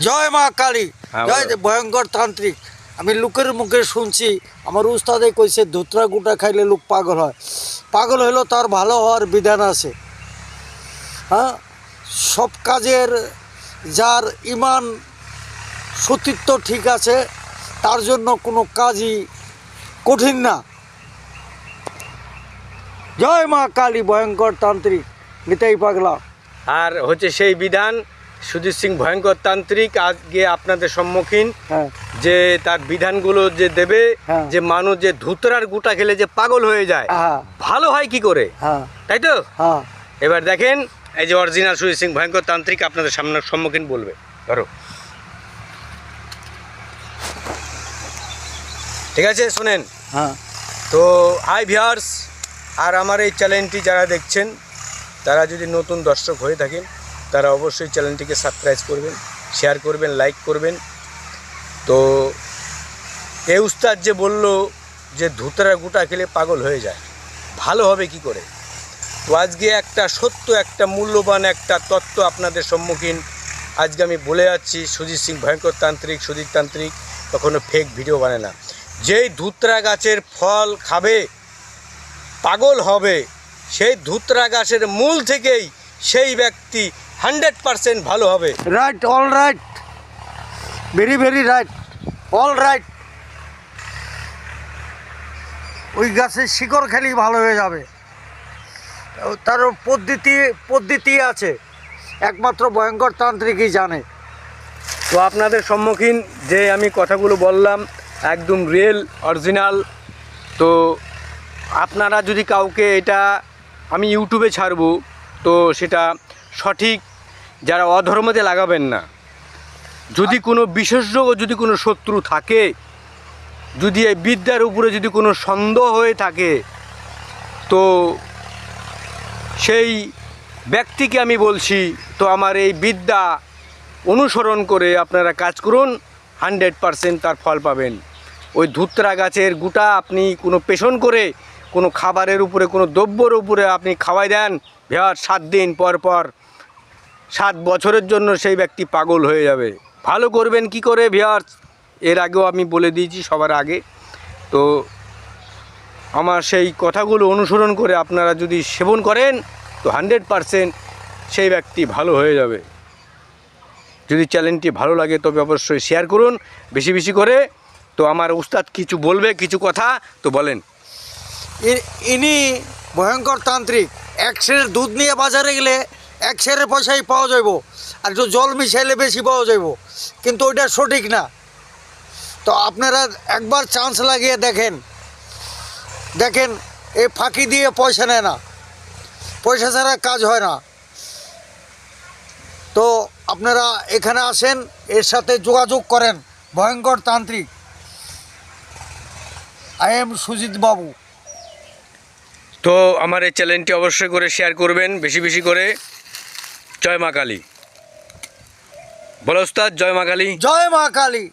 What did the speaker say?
জয় মা কালী, হ্যাঁ, জয় বলো। ভয়ঙ্কর তান্ত্রিক। আমি লোকের মুখে শুনছি, আমার উস্তাদে কইছে ধুতরা গুটা খাইলে লোক পাগল হয়। পাগল হইলেও তার ভালো হওয়ার বিধান আছে। হ্যাঁ, সব কাজের যার ইমান সতীত্ব ঠিক আছে, তার জন্য কোনো কাজই কঠিন না। জয় মা কালী, ভয়ঙ্কর তান্ত্রিক, নিতাই পাগলা। আর হচ্ছে সেই বিধান সুজিত সিং ভয়ঙ্কর তান্ত্রিক আজকে আপনাদের সম্মুখীন হ্যাঁ, যে তার বিধানগুলো যে দেবে, হ্যাঁ। যে মানুষ যে ধুতরার গুটা খেলে যে পাগল হয়ে যায়, হ্যাঁ, ভালো হয় কি করে, হ্যাঁ, তাই তো? হ্যাঁ। এবার দেখেন এই যে অরিজিনাল সুজিত সিং ভয়ঙ্কর তান্ত্রিক আপনাদের সামনে সম্মুখীন বলবে। ধরো, ঠিক আছে, শোনেন। হ্যাঁ, তো হাই ভিউয়ার্স, আর আমার এই চ্যানেলটি যারা দেখছেন তারা যদি নতুন দর্শক হয়ে থাকেন তারা অবশ্যই চ্যানেলটিকে সাবস্ক্রাইব করবেন, শেয়ার করবেন, লাইক করবেন। তো এই উস্তাদ যে বলল যে ধুতরা গুটা খেলে পাগল হয়ে যায়, ভালো হবে কি করে? তো আজকে একটা সত্য, একটা মূল্যবান একটা তত্ত্ব আপনাদের সম্মুখীন আজকে আমি বলে যাচ্ছি। সুজিত সিং ভয়ঙ্কর তান্ত্রিক, সুজিত তান্ত্রিক কখনো ফেক ভিডিও বানায় না। যেই ধুতরা গাছের ফল খাবে পাগল হবে, সেই ধুতরা গাছের মূল থেকেই সেই ব্যক্তি 100% ভালো হবে। Right, all right, very very right, all right. ওই গাছের শিকড় খেলেই ভালো হয়ে যাবে। তার পদ্ধতি আছে, একমাত্র ভয়ঙ্কর তান্ত্রিকই জানে। তো আপনাদের সম্মুখীন যে আমি কথাগুলো বললাম একদম রিয়েল, অরিজিনাল। তো আপনারা যদি কাউকে এটা আমি ইউটিউবে ছাড়বো, তো সেটা সঠিক, যারা অধর্মতে লাগাবেন না। যদি কোনো বিশেষজ্ঞ, যদি কোনো শত্রু থাকে, যদি এই বিদ্যার উপরে যদি কোনো সন্দেহ হয়ে থাকে, তো সেই ব্যক্তিকে আমি বলছি, তো আমার এই বিদ্যা অনুসরণ করে আপনারা কাজ করুন, 100% তার ফল পাবেন। ওই ধুতরা গাছের গুটা আপনি কোনো পেষণ করে কোনো খাবারের উপরে, কোনো দ্রব্যর উপরে আপনি খাওয়াই দেন, ভিউয়ার্স, 7 দিন পর পর 7 বছরের জন্য সেই ব্যক্তি পাগল হয়ে যাবে। ভালো করবেন কি করে ভিউয়ার্স, এর আগেও আমি বলে দিয়েছি সবার আগে। তো আমার সেই কথাগুলো অনুসরণ করে আপনারা যদি সেবন করেন, তো 100% সেই ব্যক্তি ভালো হয়ে যাবে। যদি চ্যানেলটি ভালো লাগে তবে অবশ্যই শেয়ার করুন বেশি বেশি করে। তো আমার উস্তাদ কিছু বলবে, কিছু কথা তো বলেন। ইনি ভয়ঙ্কর তান্ত্রিক। 1 সেরের দুধ নিয়ে বাজারে গেলে 1 সেরের পয়সাই পাওয়া যাইব, আর একটু জল মিশাইলে বেশি পাওয়া যাইব, কিন্তু ওইটা সঠিক না। তো আপনারা একবার চান্স লাগিয়ে দেখেন, দেখেন এই ফাঁকি দিয়ে পয়সা নেয় না, পয়সা ছাড়া কাজ হয় না। তো আপনারা এখানে আসেন, এর সাথে যোগাযোগ করেন। ভয়ঙ্কর তান্ত্রিক, আই এম সুজিত বাবু। তো আমার এই চ্যানেলটি অবশ্যই করে শেয়ার করবেন বেশি বেশি করে। জয় মা কালী। বলো উস্তাদ, জয় মা কালী। জয় মা কালী।